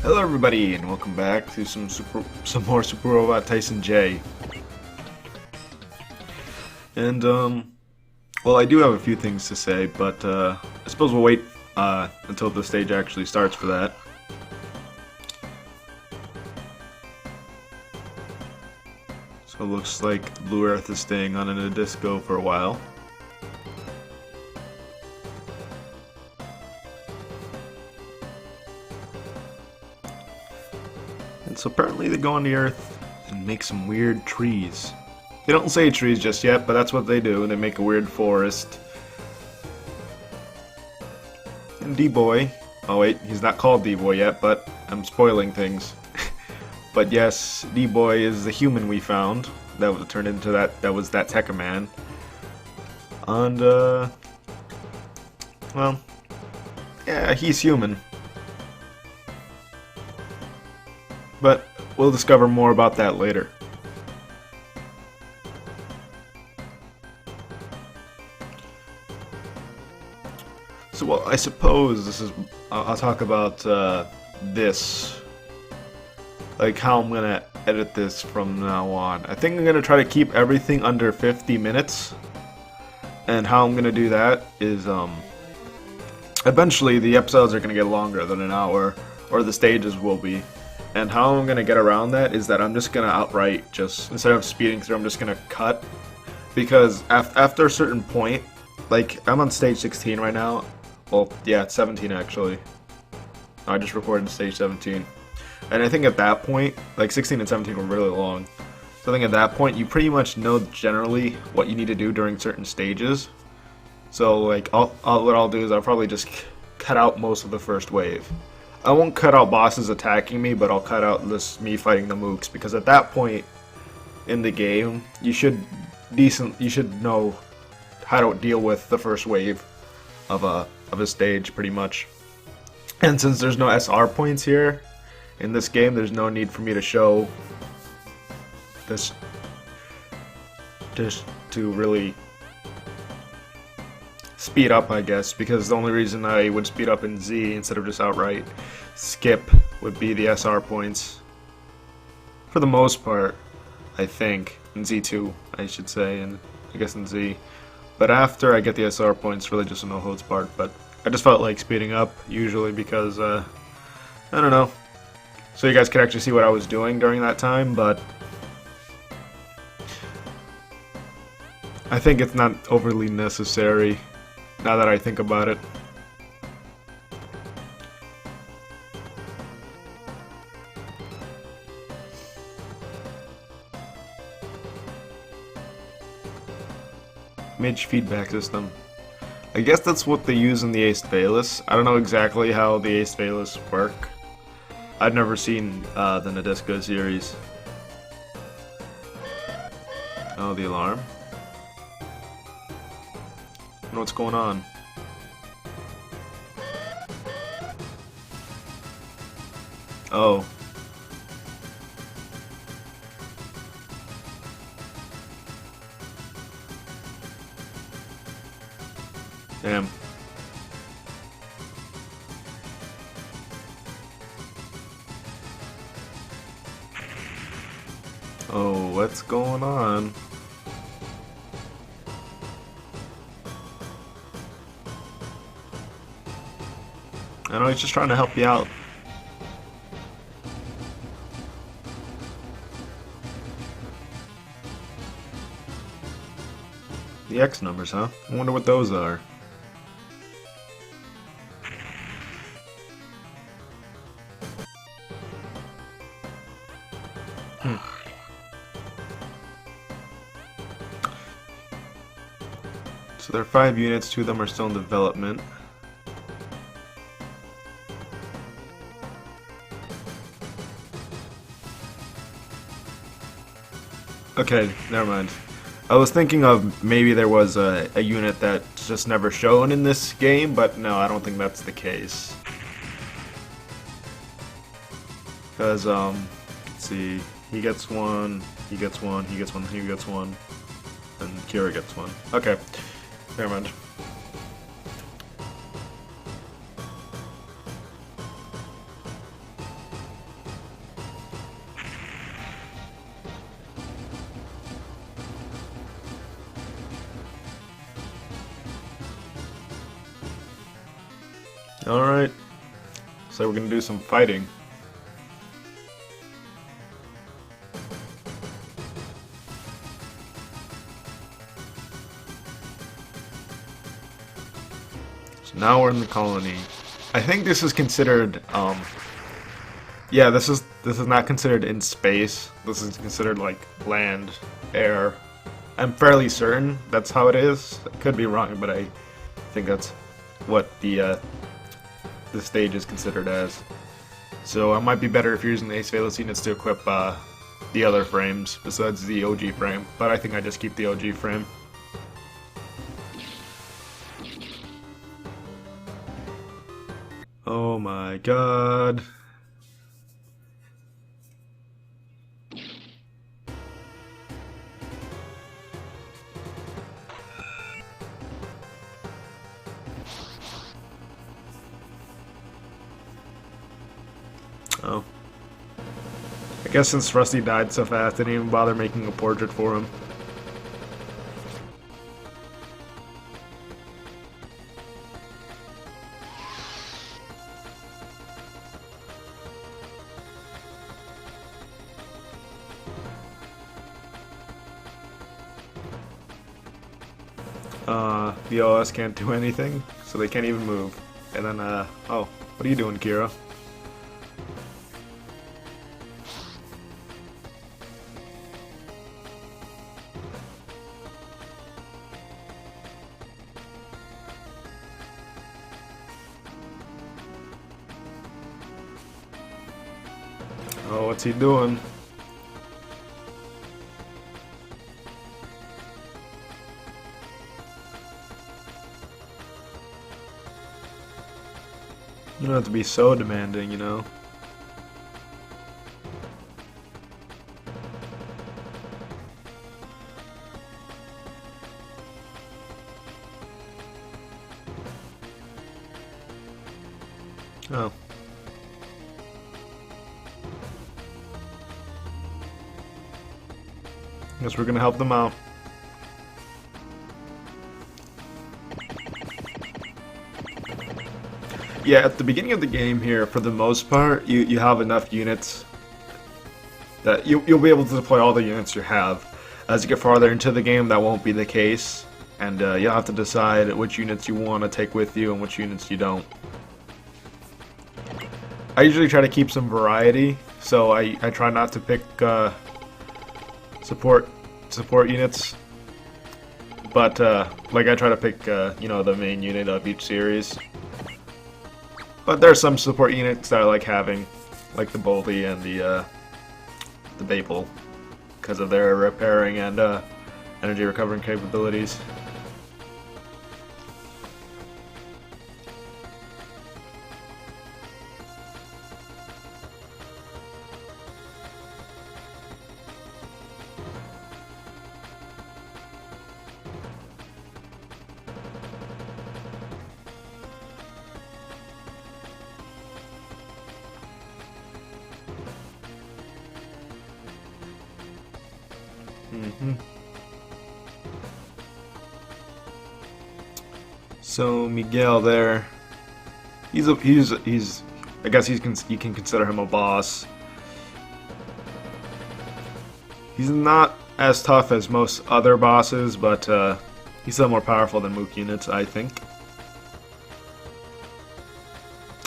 Hello everybody and welcome back to some more Super Robot Tyson J. And well, I do have a few things to say, but I suppose we'll wait until the stage actually starts for that. So it looks like Blue Earth is staying on in a disco for a while. And so apparently they go on the Earth and make some weird trees. They don't say trees just yet, but that's what they do. They make a weird forest. And D-Boy, oh wait, he's not called D-Boy yet, but I'm spoiling things. But yes, D-Boy is the human we found that was turned into that was that Tekka Man. And well, yeah, he's human. But we'll discover more about that later. So, well, I suppose this is... I'll talk about this. Like, how I'm gonna edit this from now on. I think I'm gonna try to keep everything under 50 minutes. And how I'm gonna do that is, eventually the episodes are gonna get longer than an hour, or the stages will be. And how I'm gonna get around that is that I'm just gonna outright just, instead of speeding through, I'm just gonna cut. Because after a certain point, like, I'm on stage 16 right now. Well, yeah, it's 17 actually. I just recorded stage 17. And I think at that point, like 16 and 17 were really long. So I think at that point, you pretty much know generally what you need to do during certain stages. So like, what I'll do is I'll probably just cut out most of the first wave. I won't cut out bosses attacking me, but I'll cut out me fighting the mooks, because at that point in the game, you should know how to deal with the first wave of a stage, pretty much. And since there's no SR points here in this game, there's no need for me to show this just to really speed up, I guess, because the only reason I would speed up in Z instead of just outright skip would be the SR points. For the most part, I think. In Z2, I should say, and I guess in Z. But after I get the SR points, really just a no holds part. But I just felt like speeding up, usually, because, I don't know. So you guys could actually see what I was doing during that time, but I think it's not overly necessary, now that I think about it. Mage feedback system. I guess that's what they use in the Ace Bayless. I don't know exactly how the Ace Bayless work. I've never seen the Nadisco series. Oh, the alarm. I don't know what's going on. Oh. Damn. Oh, what's going on? I know he's just trying to help you out. The X numbers, huh? I wonder what those are. So there are 5 units, 2 of them are still in development. Okay, never mind. I was thinking of maybe there was a unit that's just never shown in this game, but no, I don't think that's the case. Because, let's see, he gets one, he gets one, he gets one, he gets one, and Kira gets one. Okay, never mind. Alright, so we're gonna do some fighting. So now we're in the colony. I think this is considered, yeah, this is not considered in space. This is considered like land, air. I'm fairly certain that's how it is. I could be wrong, but I think that's what the stage is considered as. So it might be better if you're using the Ace Valus units to equip the other frames besides the OG frame. But I think I just keep the OG frame. Oh my god. Oh. I guess since Rusty died so fast, I didn't even bother making a portrait for him. The OS can't do anything, so they can't even move. And then, oh, what are you doing, Kira? Oh, what's he doing? You don't have to be so demanding, you know? Oh. Guess we're gonna help them out. Yeah, at the beginning of the game here, for the most part, you have enough units that you'll be able to deploy all the units you have. As you get farther into the game, that won't be the case, and you'll have to decide which units you want to take with you and which units you don't. I usually try to keep some variety, so I try not to pick support units, but like I try to pick you know, the main unit of each series. But there are some support units that I like having, like the Boldy and the Babel, because of their repairing and energy recovering capabilities. So Miguel there, he's I guess you can consider him a boss. He's not as tough as most other bosses, but he's still more powerful than Mook units, I think.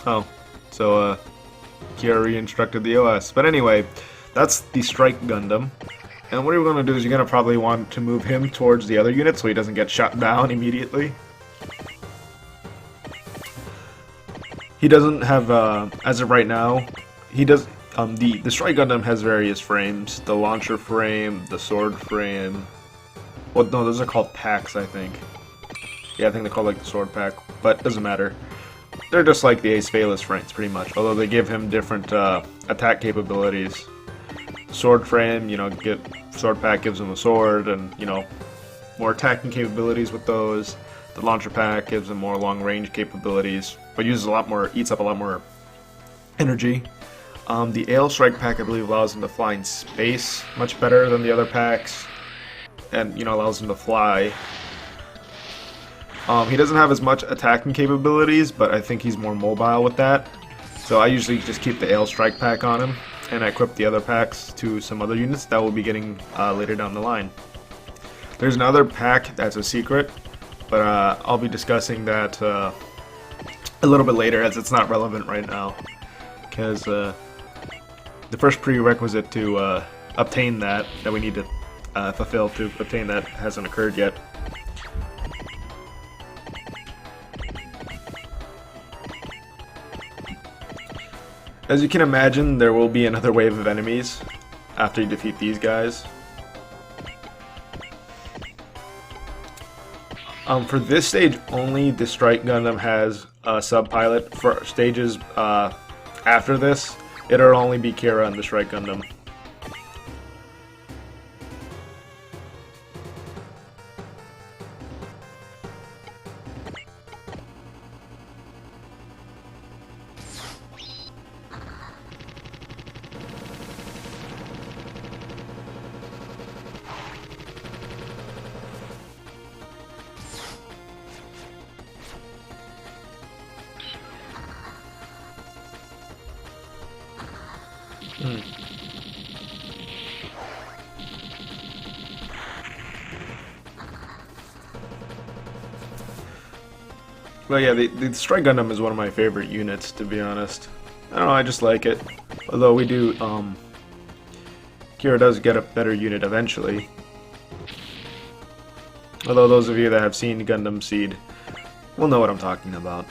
Oh, so Kira re-instructed the OS. But anyway, that's the Strike Gundam. And what you're going to do is you're going to probably want to move him towards the other unit so he doesn't get shot down immediately. He doesn't have, as of right now, he does, the Strike Gundam has various frames. The launcher frame, the sword frame. Well, no, those are called packs, I think. Yeah, I think they're called like the sword pack, but it doesn't matter. They're just like the Ace Valus frames, pretty much, although they give him different attack capabilities. Sword frame, you know, sword pack gives him a sword, and you know, more attacking capabilities with those. The launcher pack gives him more long-range capabilities, but uses a lot more, eats up a lot more energy. The Ale Strike pack, I believe, allows him to fly in space much better than the other packs, and you know, allows him to fly. He doesn't have as much attacking capabilities, but I think he's more mobile with that. So I usually just keep the Ale Strike pack on him, and I equip the other packs to some other units that we'll be getting later down the line. There's another pack that's a secret, but I'll be discussing that a little bit later, as it's not relevant right now. Because the first prerequisite to obtain that we need to fulfill to obtain that hasn't occurred yet. As you can imagine, there will be another wave of enemies after you defeat these guys. For this stage only, the Strike Gundam has a sub-pilot. For stages after this, it'll only be Kira and the Strike Gundam. But yeah, the Strike Gundam is one of my favorite units, to be honest. I don't know, I just like it. Although we do, Kira does get a better unit eventually. Although those of you that have seen Gundam Seed will know what I'm talking about.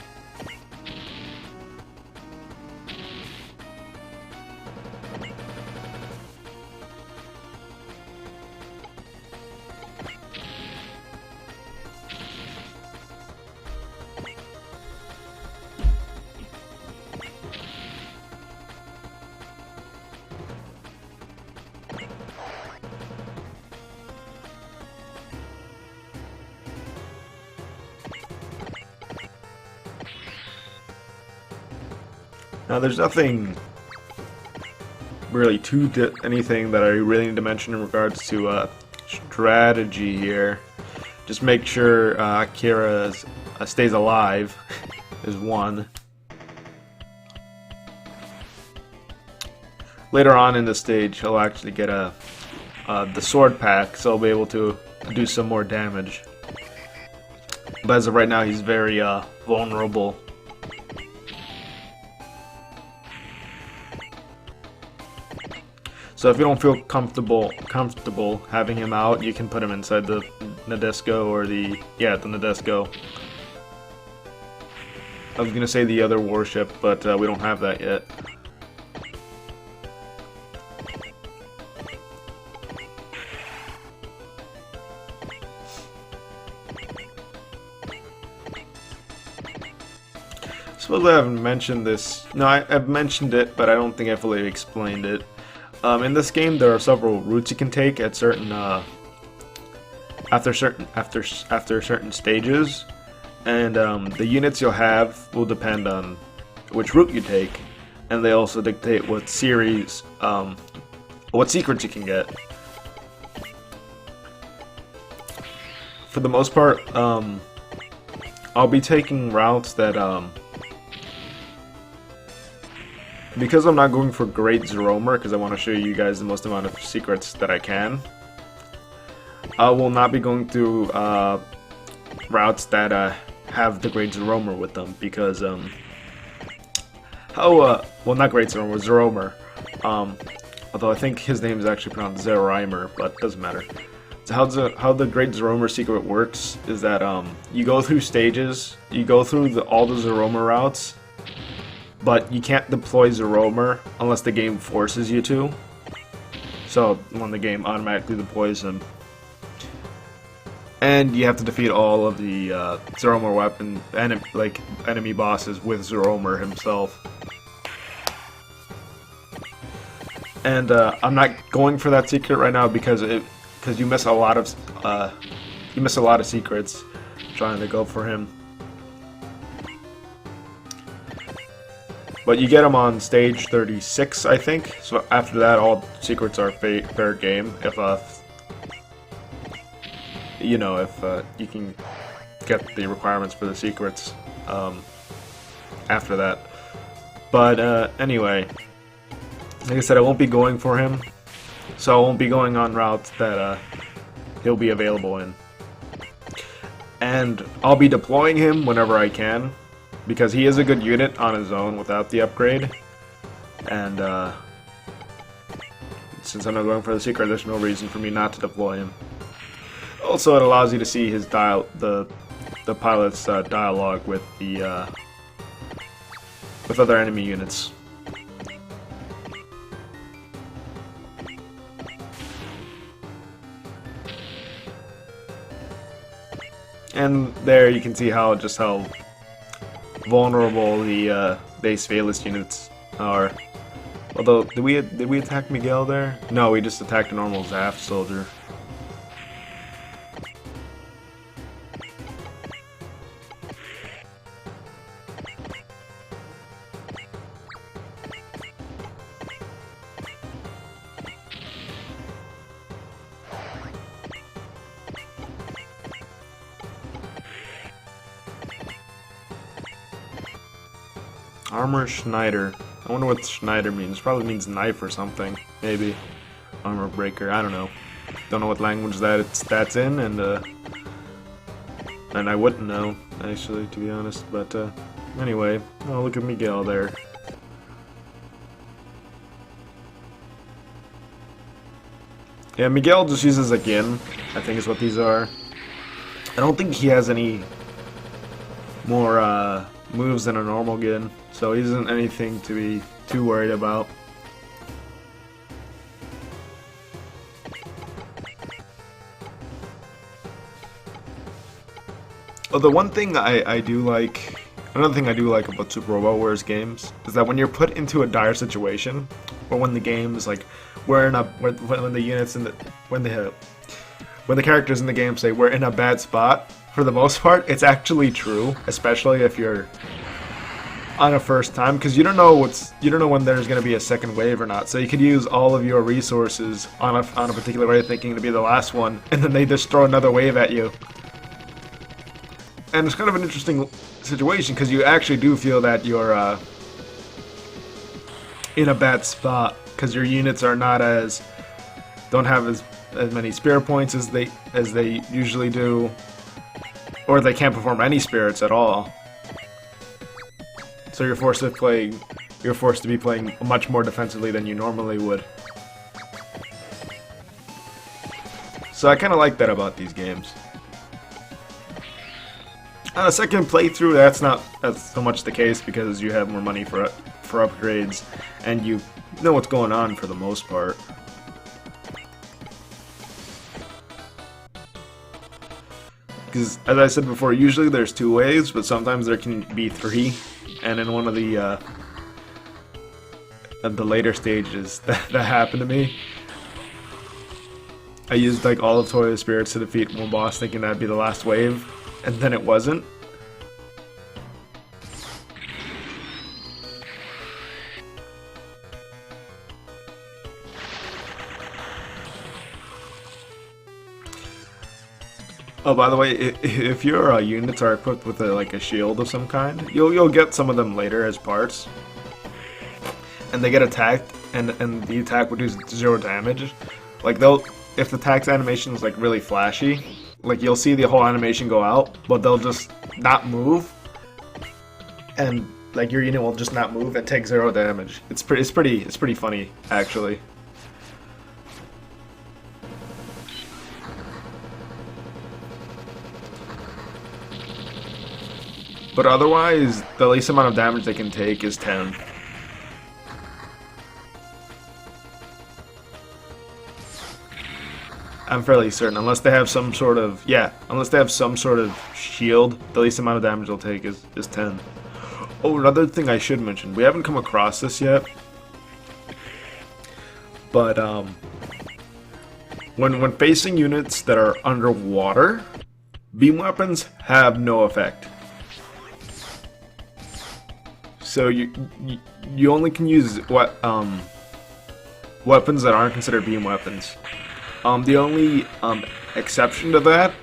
Now, there's nothing really anything that I really need to mention in regards to strategy here. Just make sure Kira stays alive is one. Later on in the stage, he'll actually get the sword pack, so he'll be able to do some more damage. But as of right now, he's very vulnerable. So if you don't feel comfortable having him out, you can put him inside the Nadesco or the Nadesco. I was gonna say the other warship, but we don't have that yet. I suppose I haven't mentioned this. No, I've mentioned it, but I don't think I fully explained it. In this game, there are several routes you can take at certain after certain stages, and the units you'll have will depend on which route you take, and they also dictate what series, what secrets you can get. For the most part, I'll be taking routes that because I'm not going for Great Zeromer, because I want to show you guys the most amount of secrets that I can, I will not be going through routes that have the Great Zeromer with them, because, well, not Great Zeromer, Zeromer. Although I think his name is actually pronounced Zerimer, but it doesn't matter. So how the Great Zeromer secret works is that you go through stages, you go through all the Zeromer routes, but you can't deploy Zeromer unless the game forces you to. So when the game automatically deploys him. And you have to defeat all of the Zeromer weapon enemy bosses with Zeromer himself. And I'm not going for that secret right now because you miss a lot of secrets trying to go for him. But you get them on stage 36, I think. So after that, all secrets are fair game. If you can get the requirements for the secrets after that. But anyway, like I said, I won't be going for him, so I won't be going on routes that he'll be available in. And I'll be deploying him whenever I can, because he is a good unit on his own without the upgrade. And since I'm not going for the secret, there's no reason for me not to deploy him. Also, it allows you to see his the pilot's dialogue with the with other enemy units. And there you can see how vulnerable the base Valus units are. Although, did we attack Miguel there? No, we just attacked a normal Zaf soldier. Armor Schneider. I wonder what Schneider means. Probably means knife or something. Maybe. Armor breaker. I don't know. Don't know what language that's in, and I wouldn't know, actually, to be honest. But anyway, oh, look at Miguel there. Yeah, Miguel just uses a Gin, I think is what these are. I don't think he has any more moves than a normal Gin, so he isn't anything to be too worried about. Oh, the one thing I do like, another thing I do like about Super Robot Wars games is that when you're put into a dire situation, or when the game is like, when the units in the when the characters in the game say we're in a bad spot, for the most part, it's actually true, especially if you're on a first time, because you don't know when there's going to be a second wave or not. So you could use all of your resources on a particular wave, thinking to be the last one, and then they just throw another wave at you. And it's kind of an interesting situation because you actually do feel that you're in a bad spot because your units are don't have as many spirit points as they usually do. Or they can't perform any spirits at all. So you're forced to be playing much more defensively than you normally would. So I kind of like that about these games. On a second playthrough, that's not so much the case because you have more money for upgrades and you know what's going on for the most part. Because, as I said before, usually there's 2 waves, but sometimes there can be 3. And in one of the later stages that happened to me, I used like all of Toy of Spirits to defeat one boss, thinking that'd be the last wave, and then it wasn't. Oh, by the way, if your units are equipped with like a shield of some kind, you'll get some of them later as parts, and they get attacked, and the attack would do 0 damage. Like if the attack's animation is like really flashy, like you'll see the whole animation go out, but they'll just not move, and like your unit will just not move and take 0 damage. It's pretty funny actually. But otherwise, the least amount of damage they can take is 10. I'm fairly certain, unless they have some sort of shield, the least amount of damage they'll take is 10. Oh, another thing I should mention, we haven't come across this yet, but when facing units that are underwater, beam weapons have no effect. So you only can use weapons that aren't considered beam weapons. The only exception to that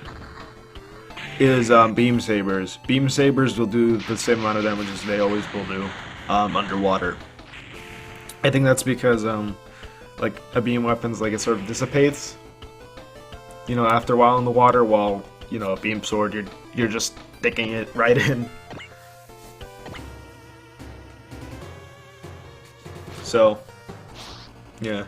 is beam sabers. Beam sabers will do the same amount of damage as they always will do underwater. I think that's because like a beam weapon's like it sort of dissipates, you know, after a while in the water, while you know a beam sword you're just sticking it right in. So, yeah.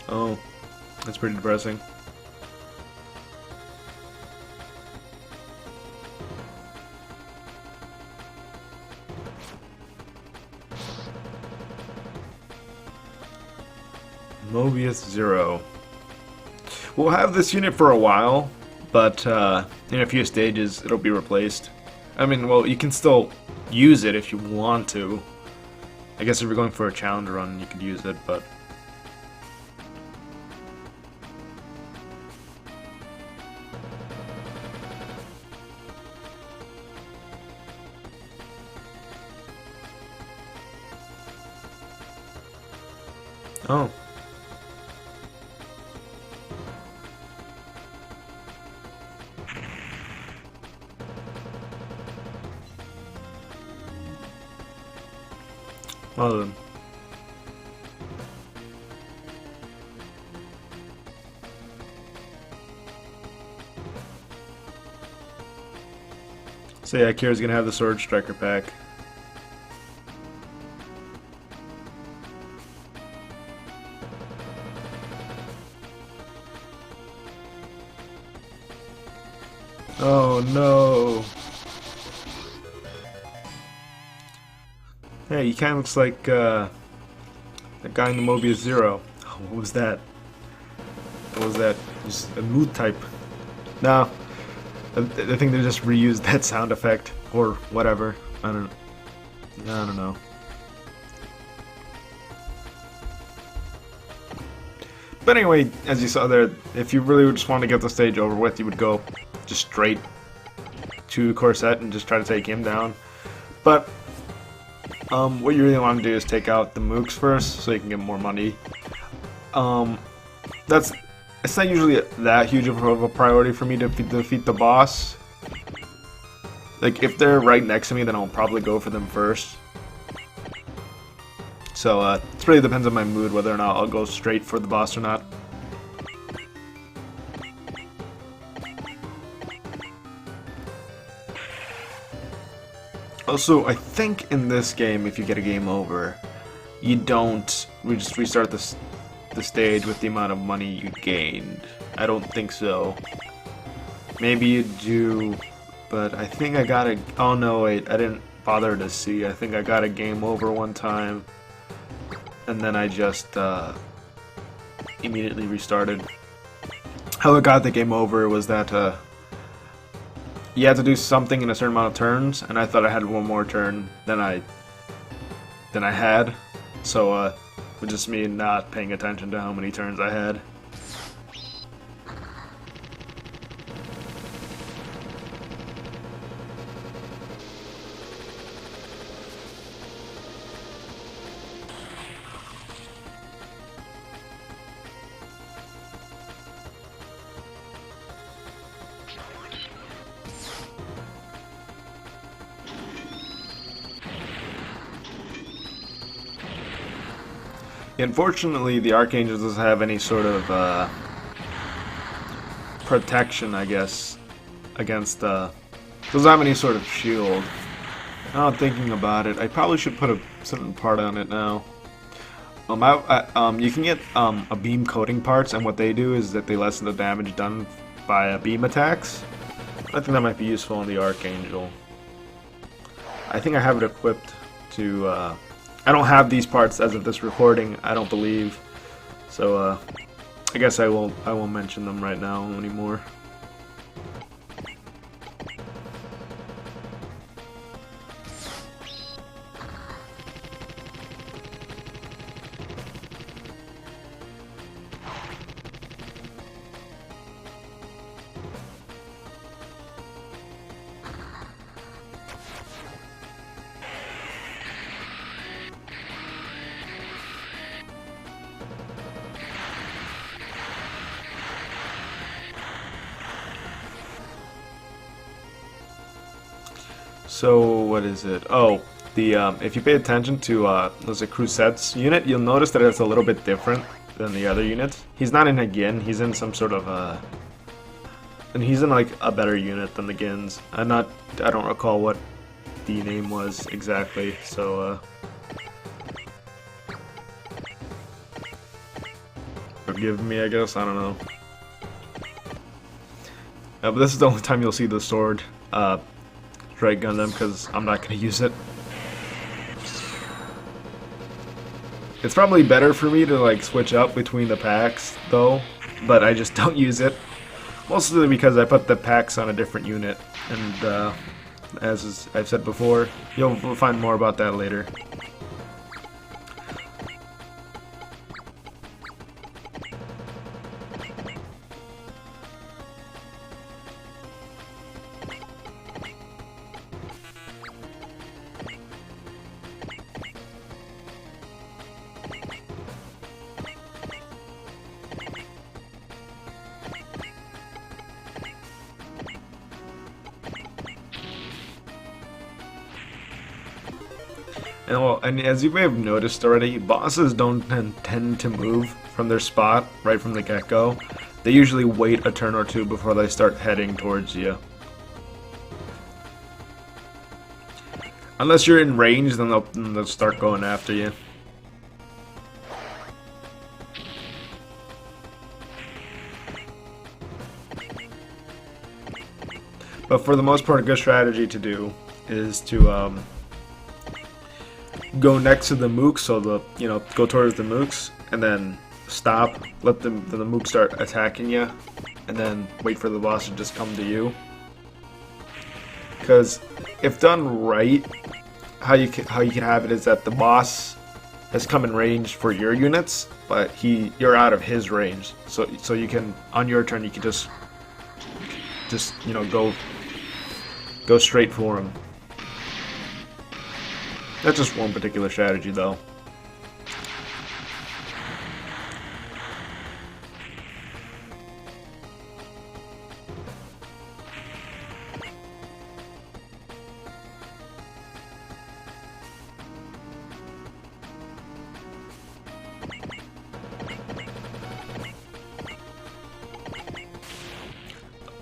Oh, that's pretty depressing. Mobius Zero. We'll have this unit for a while, but in a few stages it'll be replaced. I mean, well, you can still use it if you want to. I guess if you're going for a challenge run, you could use it, but... Oh. Well then. So yeah, Kira's gonna have the Sword Striker pack. Oh no. Hey, he kinda looks like that guy in the Mobius Zero. Oh, what was that? What was that? Just a mood type. No. I think they just reused that sound effect or whatever. I don't know. But anyway, as you saw there, if you really just want to get the stage over with, you would go just straight to Corset and just try to take him down. But what you really want to do is take out the mooks first, so you can get more money. It's not usually that huge of a priority for me to defeat the boss. Like, if they're right next to me, then I'll probably go for them first. So, it really depends on my mood whether or not I'll go straight for the boss or not. Also, I think in this game, if you get a game over, you don't just restart the stage with the amount of money you gained. I don't think so. Maybe you do, but I think I got a... Oh no, wait, I didn't bother to see. I think I got a game over one time, and then I just immediately restarted. How I got the game over was that you had to do something in a certain amount of turns, and I thought I had one more turn than I had, so it was just me not paying attention to how many turns I had. Unfortunately, the Archangel doesn't have any sort of protection, I guess, against doesn't have any sort of shield. Now I'm thinking about it, I probably should put a certain part on it now. You can get a beam coating parts, and what they do is that they lessen the damage done by beam attacks. I think that might be useful on the Archangel. I think I have it equipped to. I don't have these parts as of this recording, I don't believe. So I guess I won't mention them right now anymore. So what is it? Oh, the if you pay attention to there's a Crusette's unit, you'll notice that it's a little bit different than the other units. He's not in a Gin. He's in some sort of and he's in like a better unit than the Gins. I don't recall what the name was exactly. So forgive me, I guess. I don't know. But this is the only time you'll see the sword strike gun them, because I'm not going to use it. It's probably better for me to like switch up between the packs though, but I just don't use it. Mostly because I put the packs on a different unit, and as I've said before, you'll find more about that later. And as you may have noticed already, bosses don't tend to move from their spot right from the get-go. They usually wait a turn or two before they start heading towards you. Unless you're in range, then they'll start going after you. But for the most part, a good strategy to do is to go next to the mooks, so go towards the mooks, and then stop, let the mooks start attacking you, and then wait for the boss to just come to you. Because if done right, how you can have it is that the boss has come in range for your units, but you're out of his range. So you can, on your turn, you can just go straight for him. That's just one particular strategy, though.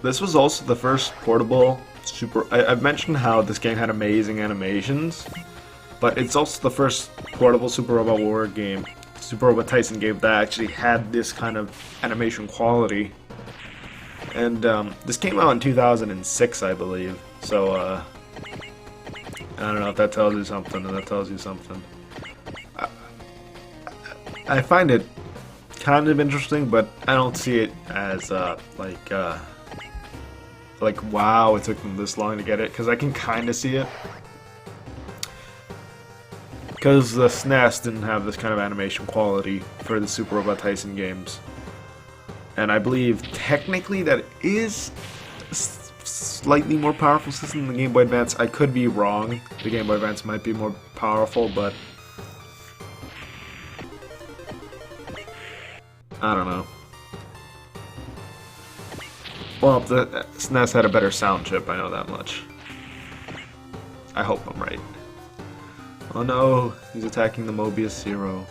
This was also the first portable super... I've mentioned how this game had amazing animations, but it's also the first portable Super Robot War game, Super Robot Taisen game, that actually had this kind of animation quality. And this came out in 2006, I believe. So, I don't know if that tells you something, and that tells you something. I find it kind of interesting, but I don't see it as, like, wow, it took them this long to get it, because I can kind of see it. Because the SNES didn't have this kind of animation quality for the Super Robot Taisen games. And I believe technically that it is a slightly more powerful system than the Game Boy Advance. I could be wrong. The Game Boy Advance might be more powerful, but I don't know. Well, the SNES had a better sound chip, I know that much. I hope I'm right. Oh no, he's attacking the Mobius Zero.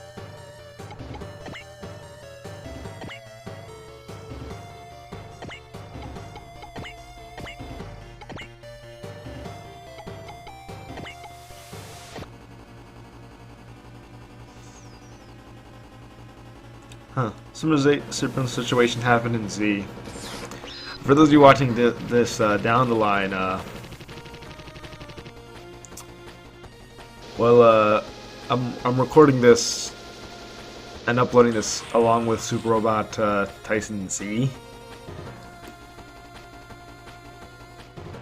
Huh. Similar situation happened in Z. For those of you watching this down the line, I'm recording this and uploading this along with Super Robot Taisen Z.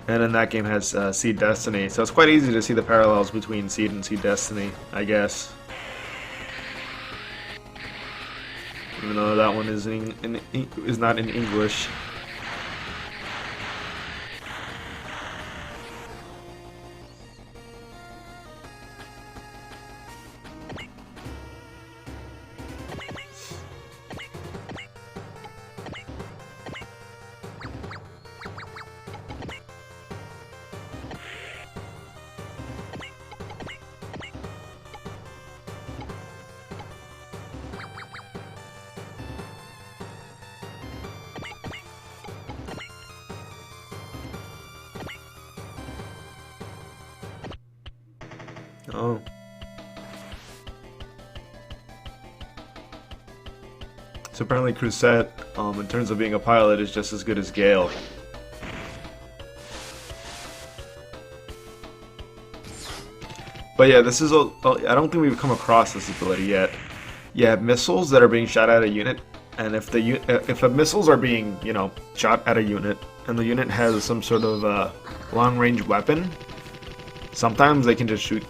And then that game has Seed Destiny, so it's quite easy to see the parallels between Seed and Seed Destiny, I guess. Even though that one is not in English. Oh. So apparently Crusette, in terms of being a pilot, is just as good as Gale. But yeah, this is I don't think we've come across this ability yet. You have missiles that are being shot at a unit, and if the missiles are being, you know, shot at a unit, and the unit has some sort of long-range weapon, sometimes they can just shoot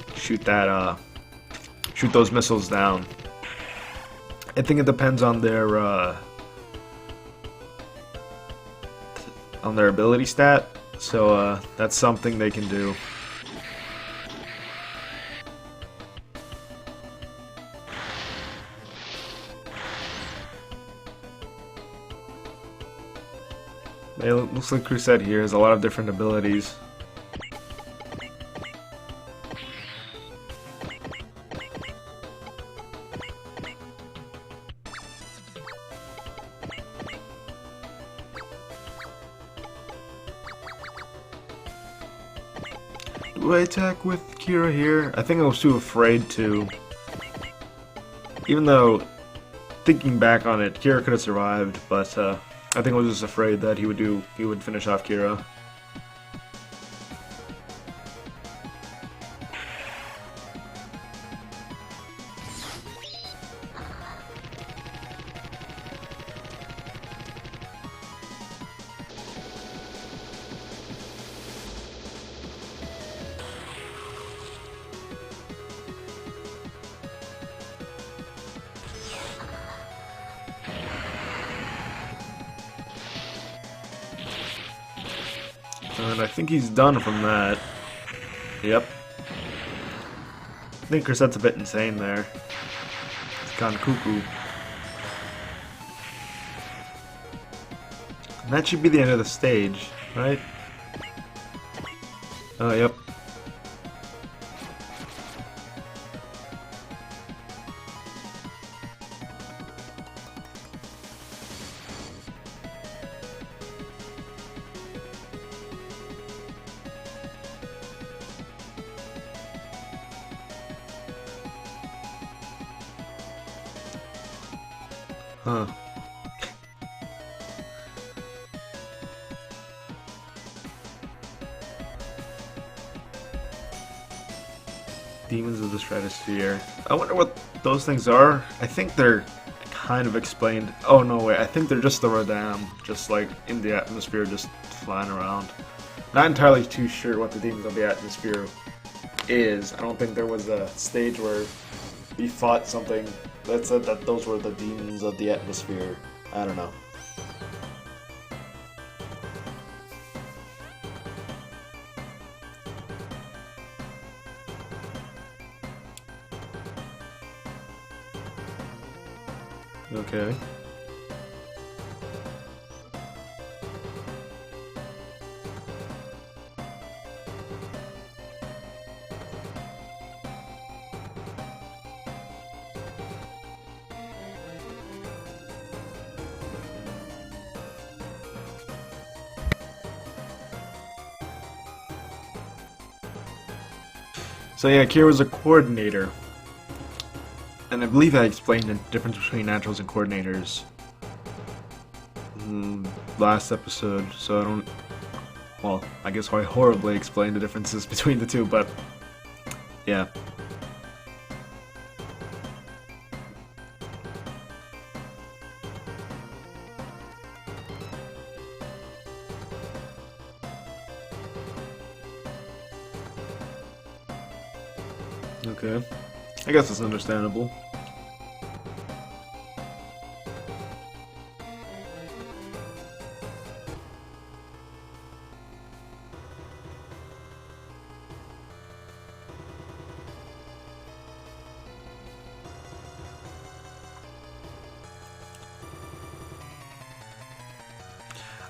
those missiles down. I think it depends on their ability stat, so that's something they can do. It looks like Crusette here has a lot of different abilities. Do I attack with Kira here? I think I was too afraid to. Even though, thinking back on it, Kira could have survived, but I think I was just afraid that he would finish off Kira. And I think he's done from that. Yep. I think Crusette's a bit insane there. It's gone cuckoo. And that should be the end of the stage, right? Oh, yep. Huh. Demons of the Stratosphere. I wonder what those things are. I think they're kind of explained. Oh no, wait. I think they're just the Radam, just like in the atmosphere, just flying around. Not entirely too sure what the Demons of the Atmosphere is. I don't think there was a stage where we fought something that said that those were the Demons of the Atmosphere. I don't know. Okay. So yeah, Kira's a coordinator. And I believe I explained the difference between naturals and coordinators last episode, so I don't... Well, I guess I horribly explained the differences between the two, but... yeah. Okay. I guess it's understandable.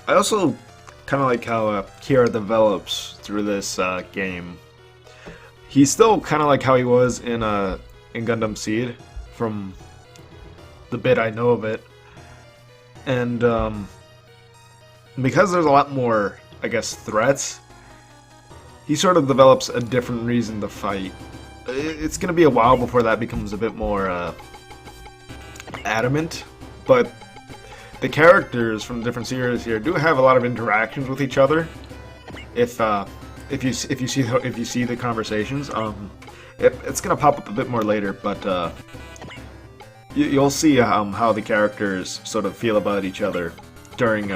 I also kind of like how Kira develops through this game. He's still kind of like how he was in Gundam Seed, from the bit I know of it. And because there's a lot more, I guess, threats, he sort of develops a different reason to fight. it's gonna be a while before that becomes a bit more adamant, but the characters from the different series here do have a lot of interactions with each other. If you see the conversations, it's gonna pop up a bit more later, but you'll see how the characters sort of feel about each other during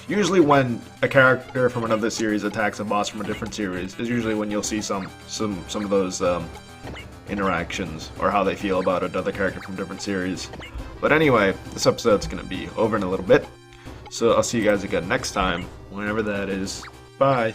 usually when a character from another series attacks a boss from a different series is usually when you'll see some of those interactions, or how they feel about another character from a different series. But anyway, this episode's gonna be over in a little bit, so I'll see you guys again next time, whenever that is. Bye!